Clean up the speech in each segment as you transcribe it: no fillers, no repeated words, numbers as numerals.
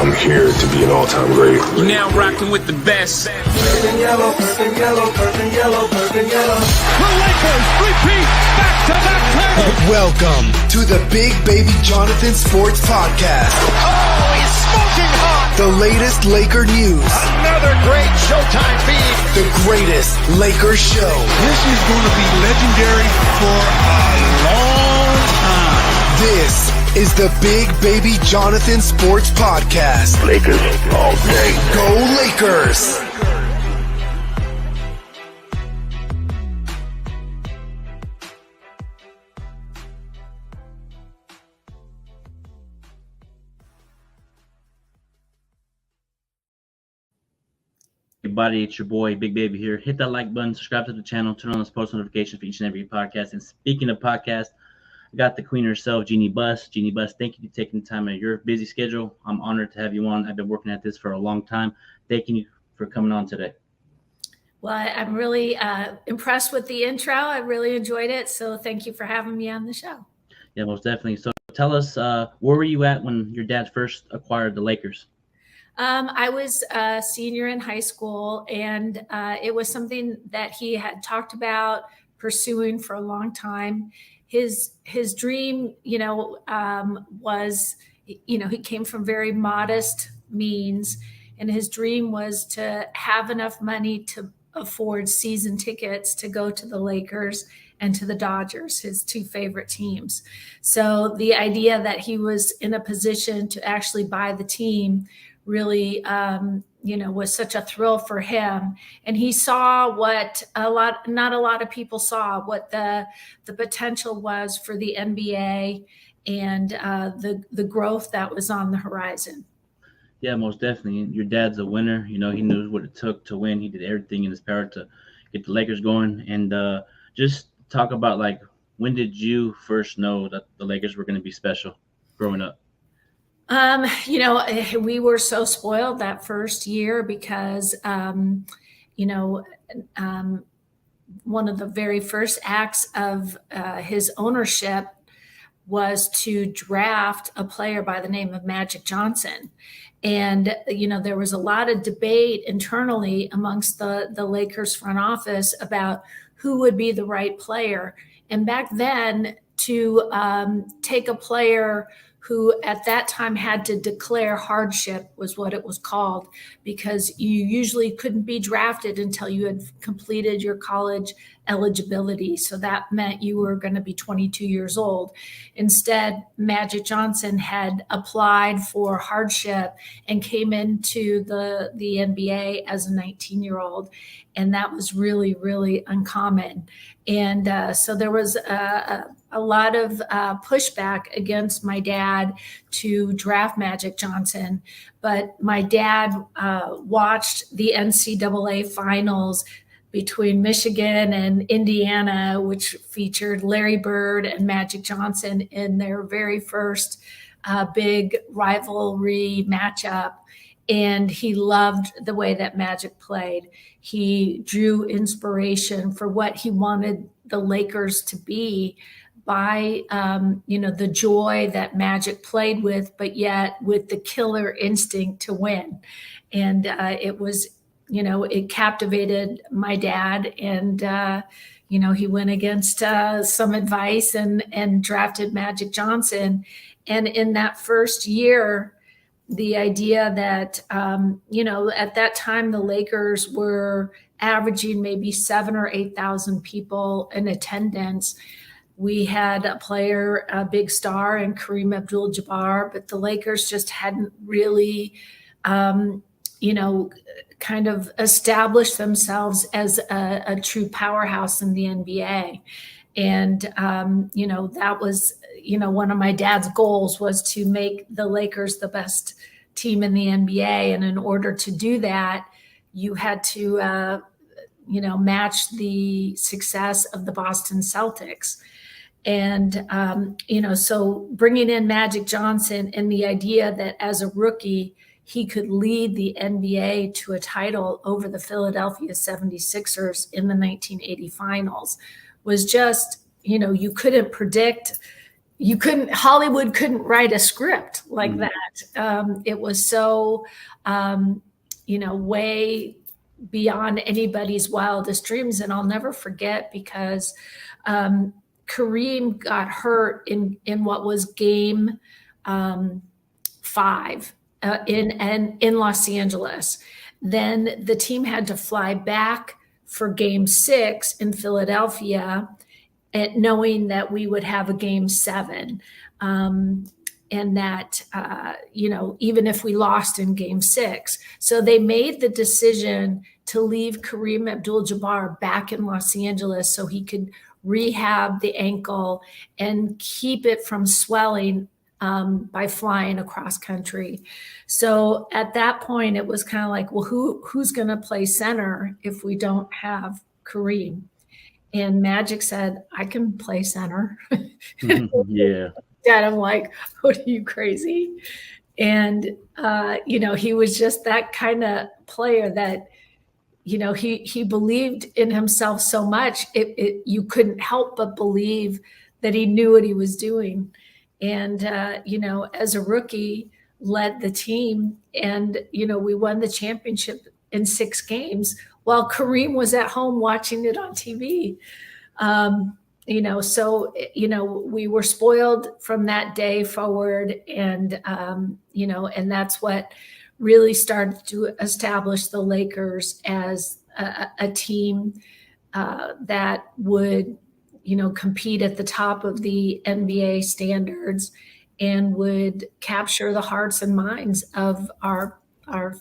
I'm here to be an all-time great. You're now rocking with the best. Purple yellow, purple yellow, purple yellow, purple yellow. The Lakers repeat back-to-back titles. Welcome to the Big Baby Jonathan Sports Podcast. Oh, he's smoking hot. The latest Laker news. Another great Showtime feed. The greatest Lakers show. This is going to be legendary for a long time. This is the Big Baby Jonathan Sports Podcast. Lakers all day. Go Lakers! Everybody, it's your boy Big Baby here. Hit that like button, subscribe to the channel, turn on those post notifications for each and every podcast. And speaking of podcasts, I got the queen herself, Jeanie Bus. Jeanie Bus, thank you for taking time out of your busy schedule. I'm honored to have you on. I've been working at this for a long time. Thanking you for coming on today. Well, I'm really impressed with the intro. I really enjoyed it. So thank you for having me on the show. Yeah, most definitely. So tell us, where were you at when your dad first acquired the Lakers? I was a senior in high school, and it was something that he had talked about pursuing for a long time. His dream, was, he came from very modest means, and his dream was to have enough money to afford season tickets to go to the Lakers and to the Dodgers, his two favorite teams. So the idea that he was in a position to actually buy the team really, was such a thrill for him. And he saw what not a lot of people saw, what the potential was for the NBA and the growth that was on the horizon. Yeah, most definitely. Your dad's a winner. He knew what it took to win. He did everything in his power to get the Lakers going. And just talk about, when did you first know that the Lakers were going to be special growing up? We were so spoiled that first year because, one of the very first acts of his ownership was to draft a player by the name of Magic Johnson. And, there was a lot of debate internally amongst the Lakers front office about who would be the right player. And back then, to take a player who at that time had to declare hardship was what it was called, because you usually couldn't be drafted until you had completed your college eligibility. So that meant you were going to be 22 years old. Instead, Magic Johnson had applied for hardship and came into the NBA as a 19-year-old. And that was really, really uncommon. And so there was a lot of pushback against my dad to draft Magic Johnson. But my dad watched the NCAA finals between Michigan and Indiana, which featured Larry Bird and Magic Johnson in their very first big rivalry matchup. And he loved the way that Magic played. He drew inspiration for what he wanted the Lakers to be by, the joy that Magic played with, but yet with the killer instinct to win. And it was, it captivated my dad. And, he went against some advice and drafted Magic Johnson. And in that first year, the idea that, at that time, the Lakers were averaging maybe 7,000 or 8,000 people in attendance. We had a player, a big star in Kareem Abdul-Jabbar, but the Lakers just hadn't really, kind of established themselves as a true powerhouse in the NBA. And, that was, one of my dad's goals was to make the Lakers the best team in the NBA. And in order to do that, you had to, match the success of the Boston Celtics. And, so bringing in Magic Johnson and the idea that as a rookie, he could lead the NBA to a title over the Philadelphia 76ers in the 1980 finals was just, you couldn't predict Hollywood couldn't write a script like Mhm. that. It was so, way beyond anybody's wildest dreams. And I'll never forget because Kareem got hurt in what was game 5 in Los Angeles. Then the team had to fly back for game 6 in Philadelphia, knowing that we would have a game 7. And that, even if we lost in game 6. So they made the decision to leave Kareem Abdul-Jabbar back in Los Angeles so he could rehab the ankle and keep it from swelling by flying across country. So at that point, it was kind of like, well, who's going to play center if we don't have Kareem? And Magic said, I can play center. Yeah. Dad, I'm like, what are you, crazy? And, he was just that kind of player that, he believed in himself so much, you couldn't help but believe that he knew what he was doing. And, as a rookie, led the team. And, we won the championship in 6 games while Kareem was at home watching it on TV. We were spoiled from that day forward. And, and that's what really started to establish the Lakers as a team that would, compete at the top of the NBA standards and would capture the hearts and minds of our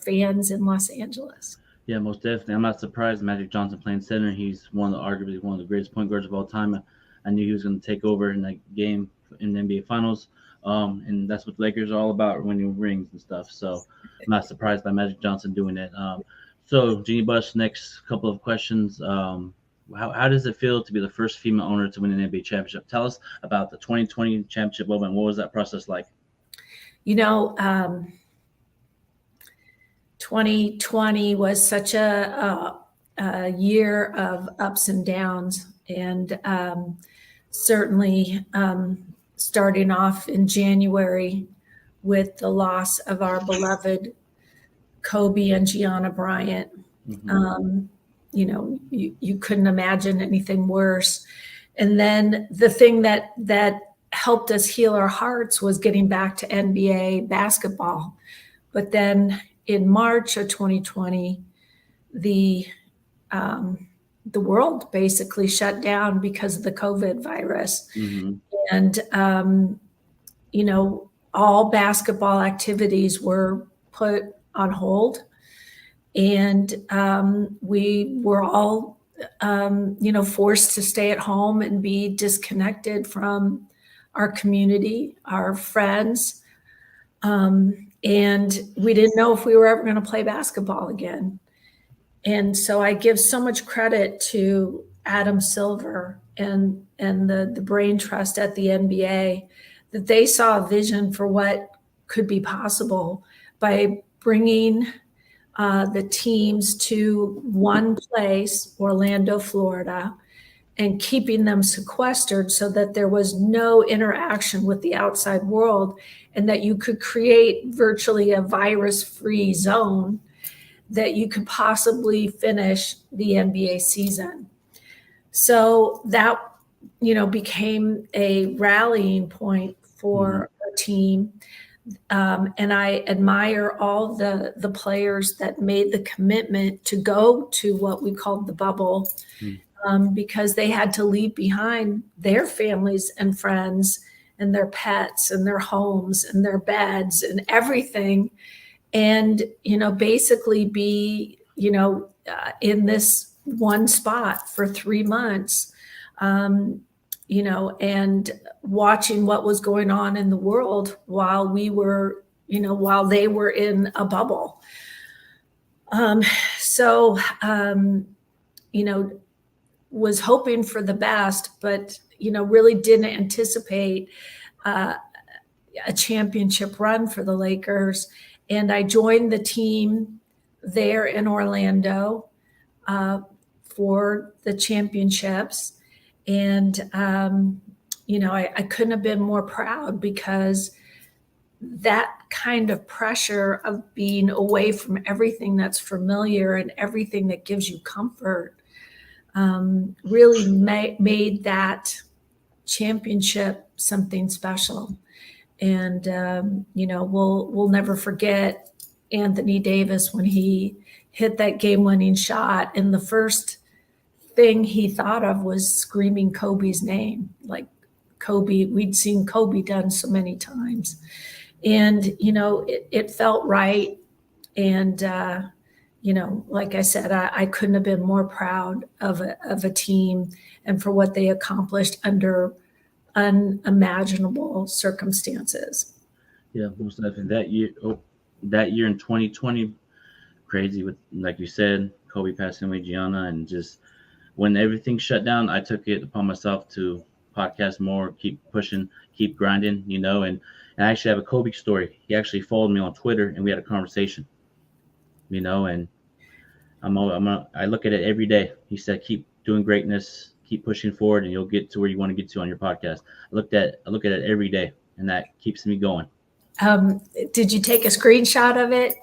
fans in Los Angeles. Yeah, most definitely. I'm not surprised Magic Johnson playing center. He's arguably one of the greatest point guards of all time. I knew he was going to take over in that game in the NBA Finals. And that's what the Lakers are all about, winning rings and stuff. So I'm not surprised by Magic Johnson doing it. So, Jeanie Buss, next couple of questions. How does it feel to be the first female owner to win an NBA championship? Tell us about the 2020 championship moment. What was that process like? 2020 was such a year of ups and downs, and certainly starting off in January with the loss of our beloved Kobe and Gianna Bryant. Mm-hmm. You couldn't imagine anything worse. And then the thing that helped us heal our hearts was getting back to NBA basketball. But then in March of 2020, the world basically shut down because of the COVID virus. Mm-hmm. And, all basketball activities were put on hold. And we were all, forced to stay at home and be disconnected from our community, our friends. And we didn't know if we were ever going to play basketball again. And so I give so much credit to Adam Silver and the brain trust at the NBA that they saw a vision for what could be possible by bringing the teams to one place, Orlando, Florida, and keeping them sequestered so that there was no interaction with the outside world and that you could create virtually a virus-free zone that you could possibly finish the NBA season. So that, became a rallying point for our team. And I admire all the players that made the commitment to go to what we called the bubble, because they had to leave behind their families and friends and their pets and their homes and their beds and everything. And, basically be, in this one spot for 3 months, and watching what was going on in the world while we were, while they were in a bubble. Was hoping for the best, but, really didn't anticipate a championship run for the Lakers. And I joined the team there in Orlando for the championships. And I couldn't have been more proud, because that kind of pressure of being away from everything that's familiar and everything that gives you comfort really made that championship something special. And we'll never forget Anthony Davis when he hit that game-winning shot, and the first thing he thought of was screaming Kobe's name. Like, Kobe, we'd seen Kobe done so many times, and it felt right. And like I said, I couldn't have been more proud of a team and for what they accomplished under unimaginable circumstances. Yeah, most definitely. That year in 2020, crazy with, like you said, Kobe passing away, Gianna, and just when everything shut down, I took it upon myself to podcast more, keep pushing, keep grinding, and I actually have a Kobe story. He actually followed me on Twitter, and we had a conversation, and I look at it every day. He said, keep doing greatness, keep pushing forward, and you'll get to where you want to get to on your podcast. I look at it every day, and that keeps me going. Did you take a screenshot of it?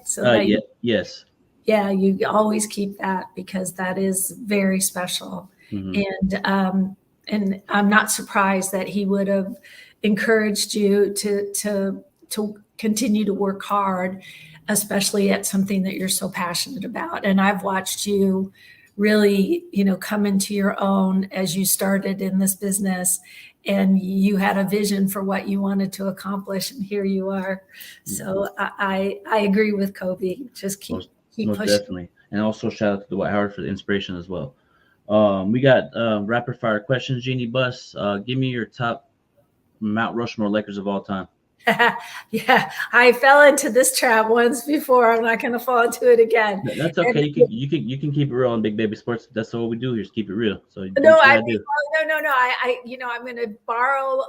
Yes. Yeah, you always keep that, because that is very special. Mm-hmm. And I'm not surprised that he would have encouraged you to continue to work hard, especially at something that you're so passionate about. And I've watched you really, come into your own as you started in this business, and you had a vision for what you wanted to accomplish, and here you are. So I agree with Kobe. Just keep most pushing. Definitely. And also shout out to Dwight Howard for the inspiration as well. We got rapid fire questions. Jeanie Buss, give me your top Mount Rushmore Lakers of all time. Yeah, I fell into this trap once before. I'm not going to fall into it again. That's okay. You can keep it real on Big Baby Sports. That's all we do here is keep it real. So no. I'm going to borrow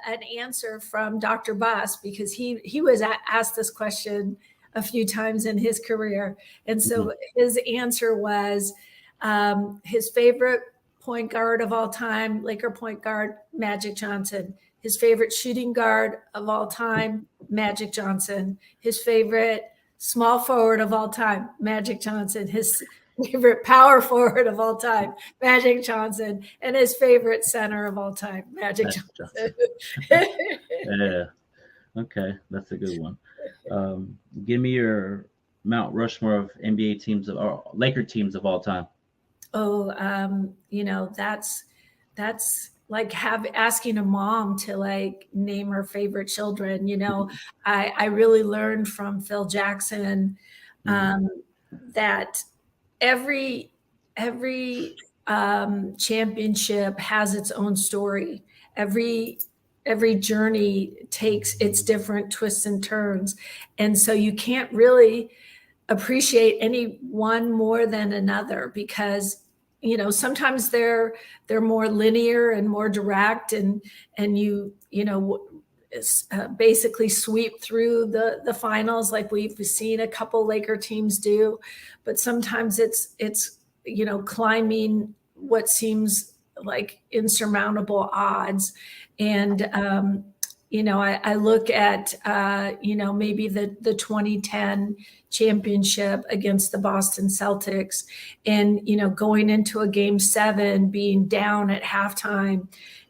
an answer from Dr. Buss, because he was asked this question a few times in his career, and so his answer was his favorite point guard of all time, Laker point guard, Magic Johnson. His favorite shooting guard of all time, Magic Johnson. His favorite small forward of all time, Magic Johnson. His favorite power forward of all time, Magic Johnson. And his favorite center of all time, Magic Johnson. Yeah. Okay, that's a good one. Give me your Mount Rushmore of NBA teams or Laker teams of all time. Oh, that's like asking a mom to like name her favorite children. I really learned from Phil Jackson that every championship has its own story. Every journey takes its different twists and turns, and so you can't really appreciate any one more than another, because sometimes they're more linear and more direct, and you basically sweep through the finals like we've seen a couple Laker teams do. But sometimes it's climbing what seems like insurmountable odds. And I look at maybe the 2010 championship against the Boston Celtics, and going into a game 7, being down at halftime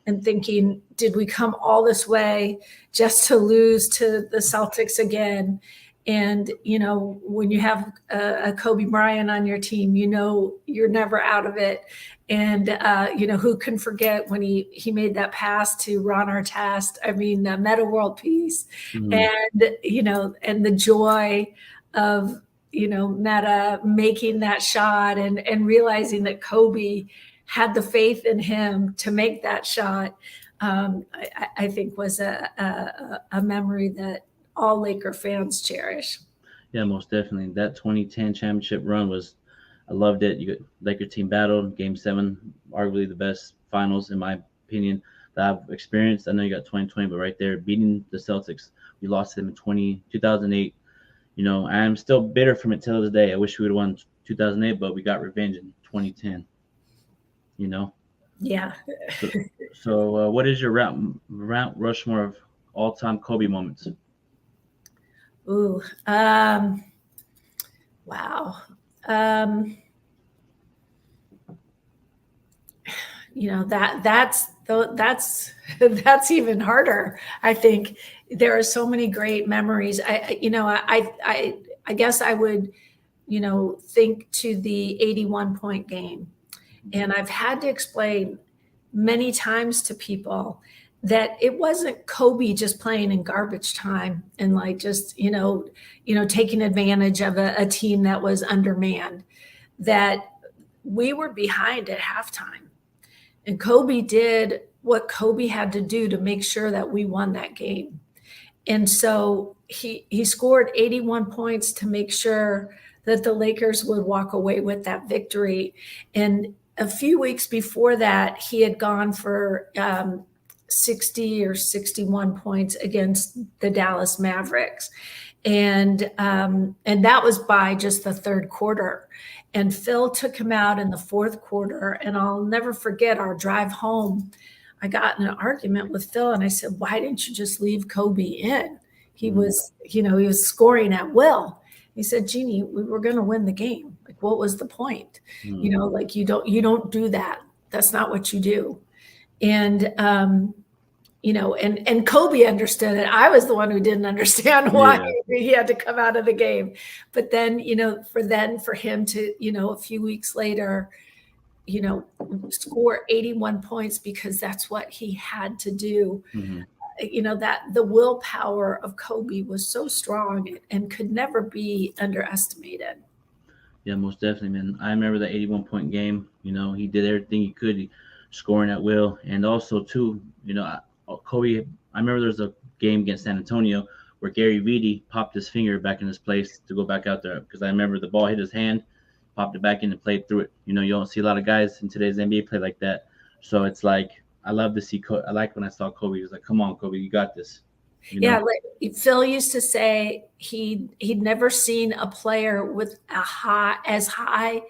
and thinking, did we come all this way just to lose to the Celtics again? And when you have a Kobe Bryant on your team, you're never out of it. And who can forget when he made that pass to Ron Artest? I mean, Meta World Peace, and the joy of Meta making that shot and realizing that Kobe had the faith in him to make that shot. I think was a memory that all Laker fans cherish. Yeah, most definitely. That 2010 championship run I loved it. You got Laker team battled, Game 7, arguably the best finals in my opinion that I've experienced. I know you got 2020, but right there, beating the Celtics, we lost to them in 2008. I'm still bitter from it till this day. I wish we would have won 2008, but we got revenge in 2010. Yeah. So what is your Mount Rushmore of all-time Kobe moments? Ooh. Wow. That's that's even harder. I think there are so many great memories. I guess I would, think to the 81 point game. And I've had to explain many times to people that it wasn't Kobe just playing in garbage time and like just, taking advantage of a team that was undermanned, that we were behind at halftime. And Kobe did what Kobe had to do to make sure that we won that game. And so he scored 81 points to make sure that the Lakers would walk away with that victory. And a few weeks before that, he had gone for 60 or 61 points against the Dallas Mavericks. And that was by just the third quarter. And Phil took him out in the fourth quarter. And I'll never forget our drive home. I got in an argument with Phil and I said, why didn't you just leave Kobe in? He was, he was scoring at will. He said, Jeanie, we were going to win the game. Like, what was the point? Like you don't do that. That's not what you do. And, and Kobe understood it. I was the one who didn't understand why he had to come out of the game. But then, for him to, a few weeks later, score 81 points because that's what he had to do. That the willpower of Kobe was so strong and could never be underestimated. Yeah, most definitely, man. I remember the 81 point game. He did everything he could, scoring at will. And also, too, Kobe, I remember there was a game against San Antonio where Gary Vitti popped his finger back in his place to go back out there because I remember the ball hit his hand, popped it back in and played through it. You don't see a lot of guys in today's NBA play like that. So it's like, I love to see I like when I saw Kobe. He was like, come on, Kobe, you got this. Yeah, like Phil used to say he'd never seen a player with as high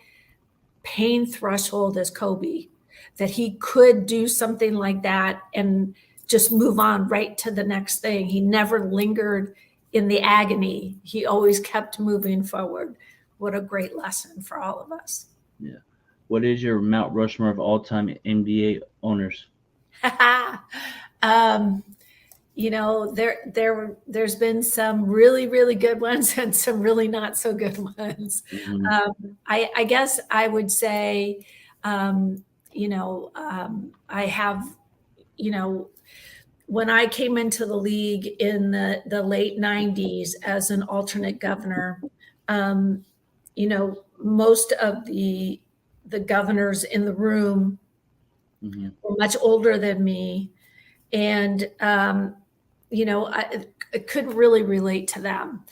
pain threshold as Kobe, that he could do something like that and just move on right to the next thing. He never lingered in the agony. He always kept moving forward. What a great lesson for all of us. Yeah. What is your Mount Rushmore of all-time NBA owners? There's been some really, really good ones and some really not so good ones. I guess I would say, I have, when I came into the league in the late 90s as an alternate governor, most of the governors in the room were much older than me. And, I couldn't really relate to them.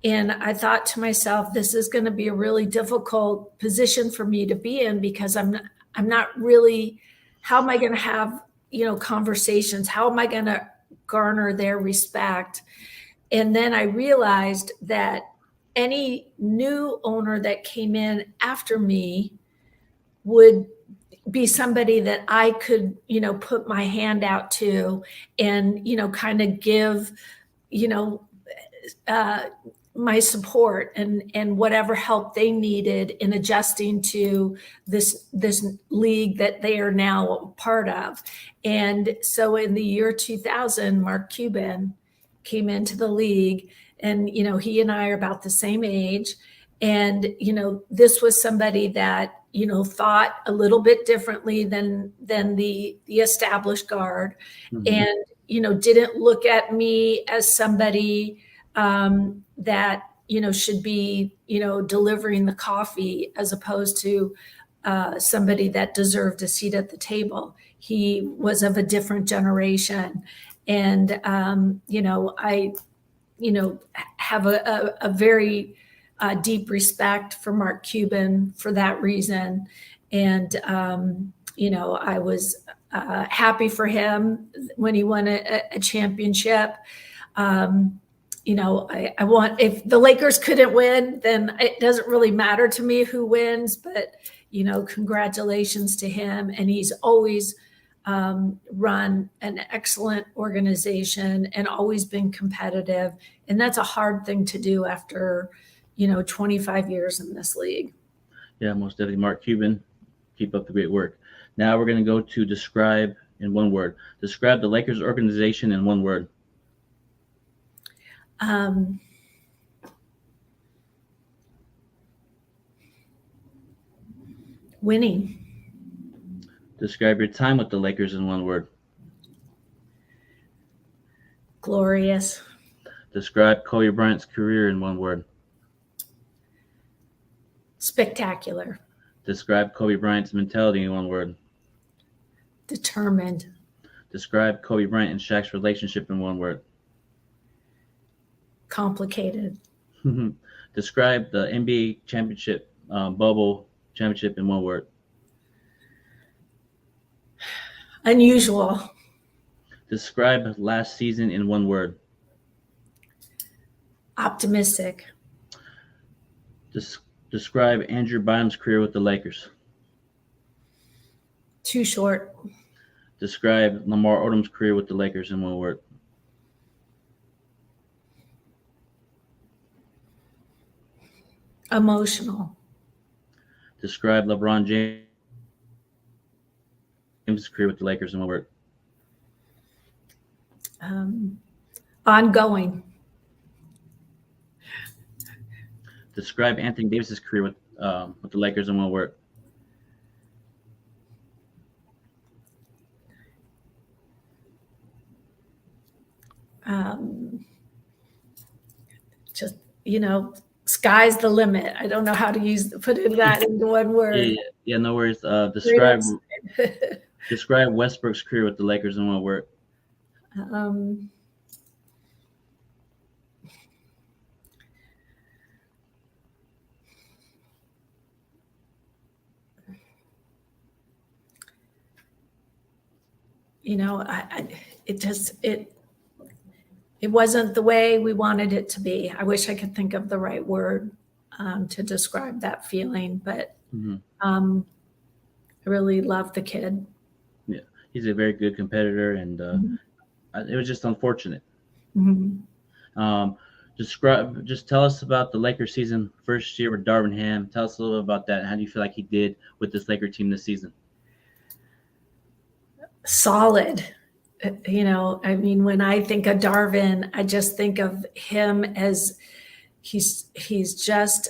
And I thought to myself, this is going to be a really difficult position for me to be in because I'm not really, how am I going to have, conversations? How am I going to garner their respect? And then I realized that any new owner that came in after me would be somebody that I could, put my hand out to and, kind of give, my support and whatever help they needed in adjusting to this league that they are now a part of. And so in the year 2000, Mark Cuban came into the league and, he and I are about the same age. And, this was somebody that, thought a little bit differently than the established guard and, didn't look at me as somebody that, should be, delivering the coffee as opposed to somebody that deserved a seat at the table. He was of a different generation. And, I, have a very deep respect for Mark Cuban for that reason. And, I was happy for him when he won a championship. I want, if the Lakers couldn't win, then it doesn't really matter to me who wins. But, congratulations to him. And he's always run an excellent organization and always been competitive. And that's a hard thing to do after, 25 years in this league. Yeah, most definitely. Mark Cuban, keep up the great work. Now we're going to go to describe in one word. Describe the Lakers organization in one word. Winning. Describe your time with the Lakers in one word. Glorious. Describe Kobe Bryant's career in one word. Spectacular. Describe Kobe Bryant's mentality in one word. Determined. Describe Kobe Bryant and Shaq's relationship in one word. Complicated. Describe the NBA championship, bubble championship in one word. Unusual. Describe last season in one word. Optimistic. Describe Andrew Bynum's career with the Lakers. Too short. Describe Lamar Odom's career with the Lakers in one word. Emotional. Describe LeBron James' career with the Lakers in one word. Ongoing. Describe Anthony Davis's career with the Lakers in one word. Just, sky's the limit. I don't know how to put that into one word. Yeah, no worries. Describe Westbrook's career with the Lakers in one word. It wasn't the way we wanted it to be. I wish I could think of the right word to describe that feeling, but I really love the kid. Yeah, he's a very good competitor, and it was just unfortunate. Just tell us about the Lakers season, first year with Darvin Ham. Tell us a little bit about that. How do you feel like he did with this Laker team this season? Solid. When I think of Darvin, I just think of him as he's just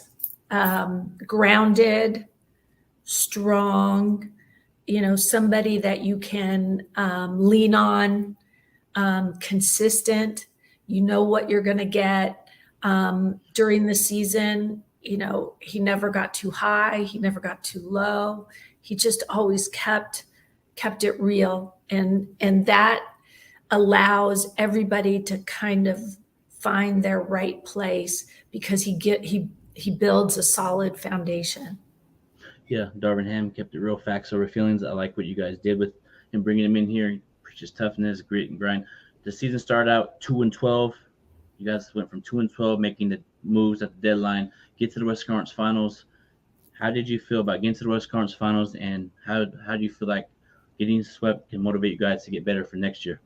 grounded, strong, somebody that you can lean on, consistent. You know what you're going to get during the season. He never got too high. He never got too low. He just always kept it real. And that allows everybody to kind of find their right place because he builds a solid foundation. Yeah, Darvin Ham kept it real, facts over feelings. I like what you guys did with him, bringing him in here. He preaches toughness, grit, and grind. The season started out 2-12. You guys went from 2-12, making the moves at the deadline, get to the West Conference Finals. How did you feel about getting to the West Conference Finals, and how do you feel like getting swept can motivate you guys to get better for next year?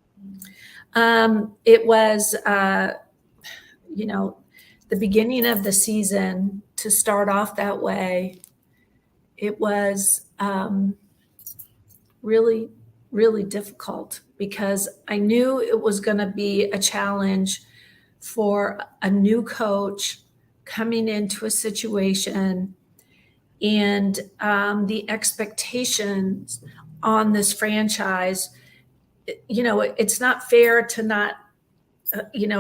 It was, the beginning of the season to start off that way. It was really, really difficult because I knew it was going to be a challenge for a new coach coming into a situation, and the expectations on this franchise. It's not fair to not,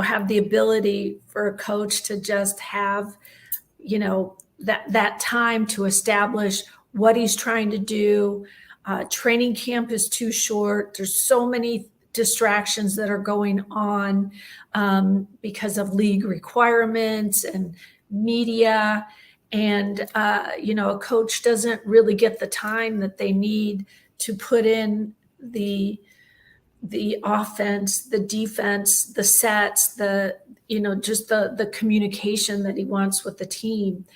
have the ability for a coach to just have, that time to establish what he's trying to do. Training camp is too short. There's so many distractions that are going on because of league requirements and media. And, a coach doesn't really get the time that they need to put in the offense, the defense, the sets, just the communication that he wants with the team.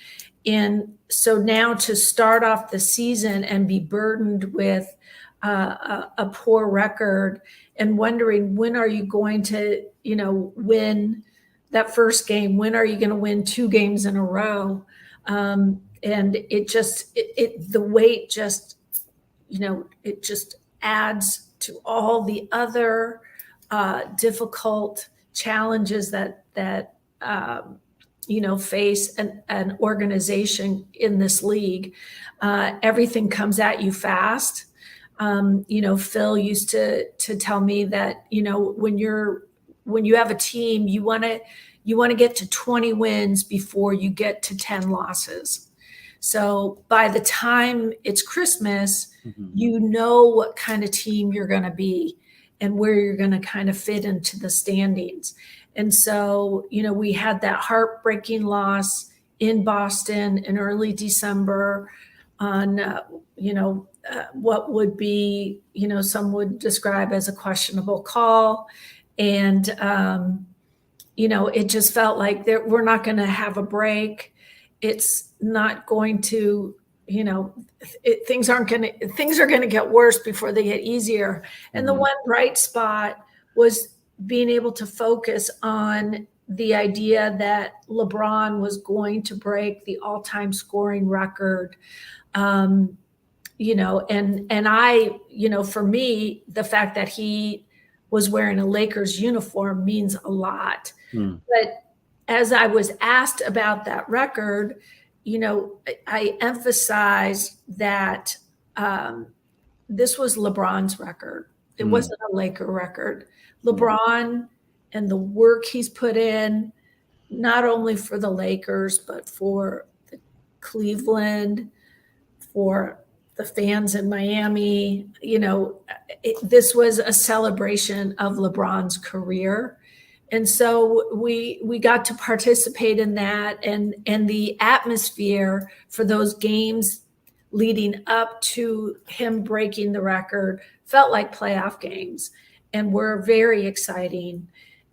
And so now to start off the season and be burdened with a poor record and wondering, when are you going to, win that first game? When are you going to win 2 games in a row? And it just, the weight just, it just adds to all the other difficult challenges that face an organization in this league. Everything comes at you fast. Phil used to tell me that, when you have a team, you want to get to 20 wins before you get to 10 losses. So by the time it's Christmas, you know what kind of team you're going to be and where you're going to kind of fit into the standings. And so, we had that heartbreaking loss in Boston in early December on, what would be, some would describe as a questionable call. And, it just felt like we're not going to have a break. It's not going to, things are going to get worse before they get easier. And the one bright spot was being able to focus on the idea that LeBron was going to break the all-time scoring record. And I, for me, the fact that he was wearing a Lakers uniform means a lot. But as I was asked about that record, I emphasized that this was LeBron's record. It wasn't a Laker record. LeBron and the work he's put in, not only for the Lakers, but for Cleveland, for the fans in Miami, this was a celebration of LeBron's career. And so we got to participate in that, and the atmosphere for those games leading up to him breaking the record felt like playoff games and were very exciting.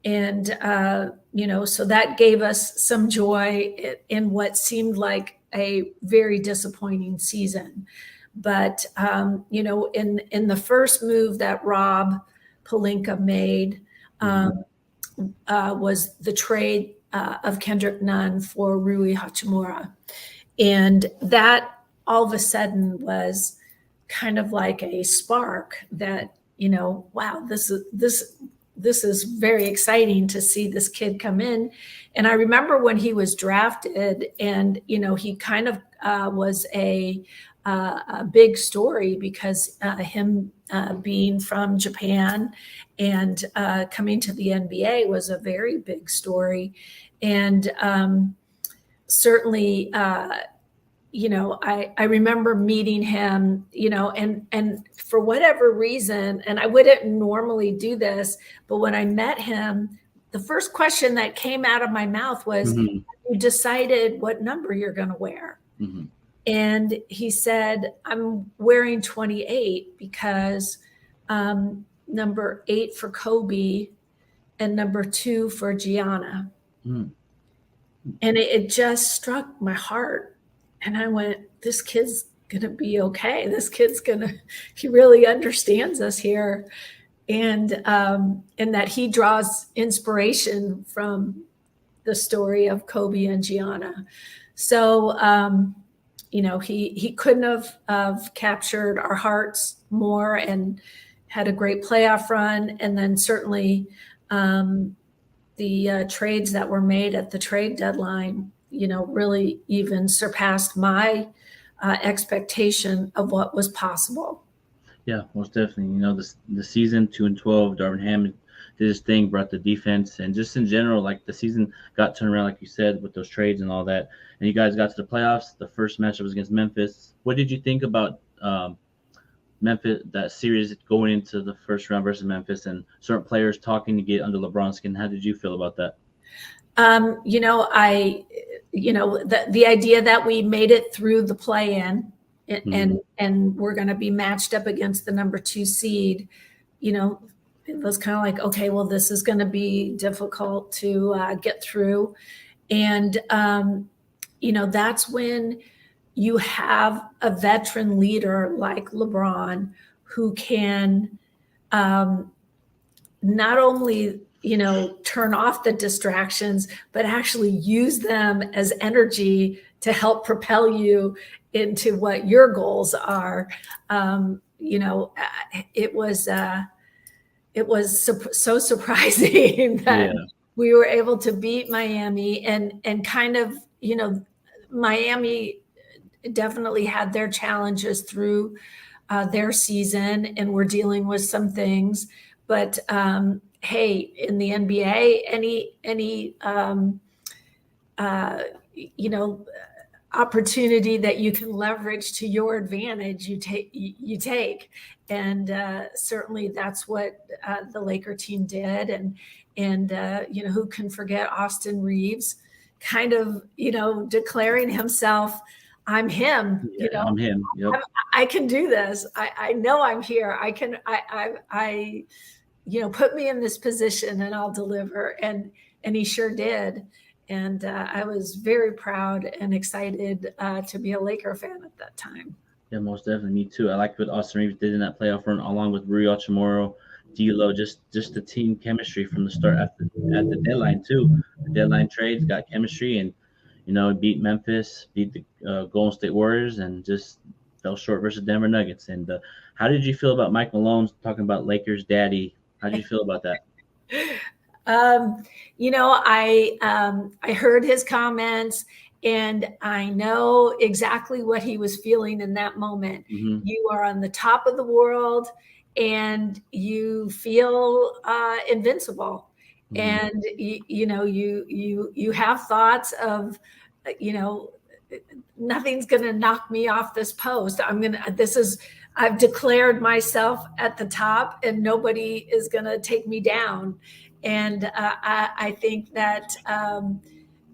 And, so that gave us some joy in what seemed like a very disappointing season. But, in the first move that Rob Pelinka made, was the trade of Kendrick Nunn for Rui Hachimura. And that all of a sudden was kind of like a spark that, wow, this is very exciting to see this kid come in. And I remember when he was drafted and, he kind of was a big story because him being from Japan and coming to the NBA was a very big story. And certainly, I remember meeting him, and for whatever reason, and I wouldn't normally do this, but when I met him, the first question that came out of my mouth was, "You decided what number you're going to wear?" And he said, "I'm wearing 28 because number 8 for Kobe and number 2 for Gianna." And it just struck my heart. And I went, this kid's going to be okay. This kid's he really understands us here. And that he draws inspiration from the story of Kobe and Gianna. So, he couldn't have captured our hearts more and had a great playoff run. And then certainly the trades that were made at the trade deadline, really even surpassed my expectation of what was possible. Yeah, most definitely. The season 2-12, Darvin Ham did his thing, brought the defense, and just in general, like the season got turned around, like you said, with those trades and all that. And you guys got to the playoffs. The first matchup was against Memphis. What did you think about Memphis, that series going into the first round versus Memphis, and certain players talking to get under LeBron's skin? How did you feel about that? The idea that we made it through the play-in and we're going to be matched up against the number 2 seed, it was kind of like, okay, well, this is going to be difficult to get through. And that's when you have a veteran leader like LeBron who can not only, turn off the distractions, but actually use them as energy to help propel you into what your goals are. It was so surprising that we were able to beat Miami and kind of, Miami definitely had their challenges through their season and we're dealing with some things. But hey, in the NBA, any opportunity that you can leverage to your advantage, you take. And certainly that's what the Laker team did. And who can forget Austin Reeves kind of, declaring himself, I'm him, I'm him. Yep. I can do this. I know I'm here. I can, put me in this position and I'll deliver. And he sure did. And I was very proud and excited to be a Laker fan at that time. Yeah, most definitely. Me too. I liked what Austin Reeves did in that playoff run, along with Rui Hachimura, D'Lo, just the team chemistry from the start at the deadline too. The deadline trades got chemistry, and beat Memphis, beat the Golden State Warriors, and just fell short versus Denver Nuggets. And how did you feel about Mike Malone talking about Lakers daddy? How did you feel about that? I heard his comments and I know exactly what he was feeling in that moment. Mm-hmm. You are on the top of the world and you feel invincible. Mm-hmm. And you have thoughts of, nothing's going to knock me off this post. I've declared myself at the top and nobody is going to take me down. And I think that,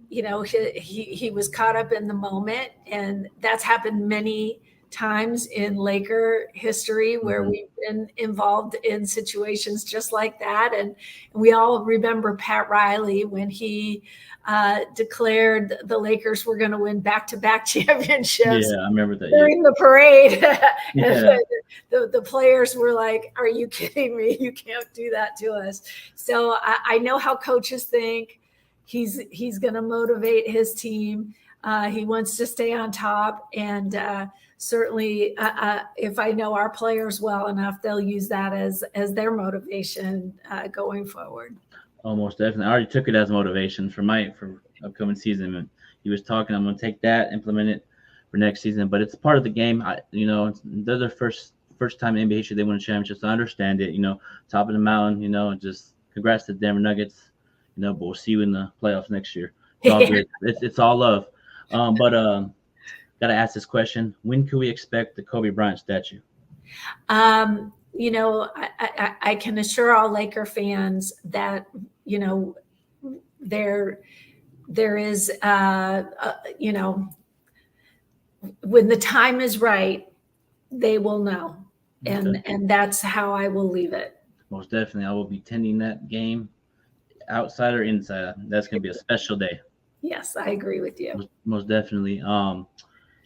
he was caught up in the moment, and that's happened many times in Laker history where mm-hmm. we've been involved in situations just like that. And we all remember Pat Riley when he declared the Lakers were going to win back-to-back championships. Yeah, I remember that. During the parade. Yeah. The players were like, are you kidding me? You can't do that to us. So I know how coaches think. He's going to motivate his team. He wants to stay on top. And certainly if I know our players well enough, they'll use that as their motivation going forward. Almost definitely. I already took it as motivation for upcoming season. He was talking, I'm going to take that, implement it for next season. But it's part of the game. They're the first time in NBA history they win a championship. So I understand it. Top of the mountain. Just congrats to the Denver Nuggets. But we'll see you in the playoffs next year. It's all good. It's all love. But gotta ask this question: when can we expect the Kobe Bryant statue? I can assure all Laker fans that there is when the time is right, they will know, and that's how I will leave it. Most definitely, I will be tending that game, outside or inside. That's gonna be a special day. Yes, I agree with you. Most definitely.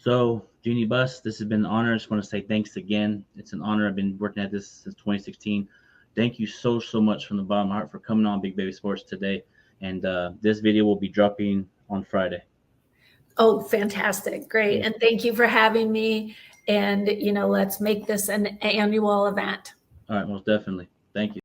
So Jeanie Buss, this has been an honor. I just want to say thanks again. It's an honor. I've been working at this since 2016. Thank you so much from the bottom of my heart for coming on Big Baby Sports today. And this video will be dropping on Friday. Oh, fantastic. Great. And thank you for having me. And, let's make this an annual event. All right, most definitely. Thank you.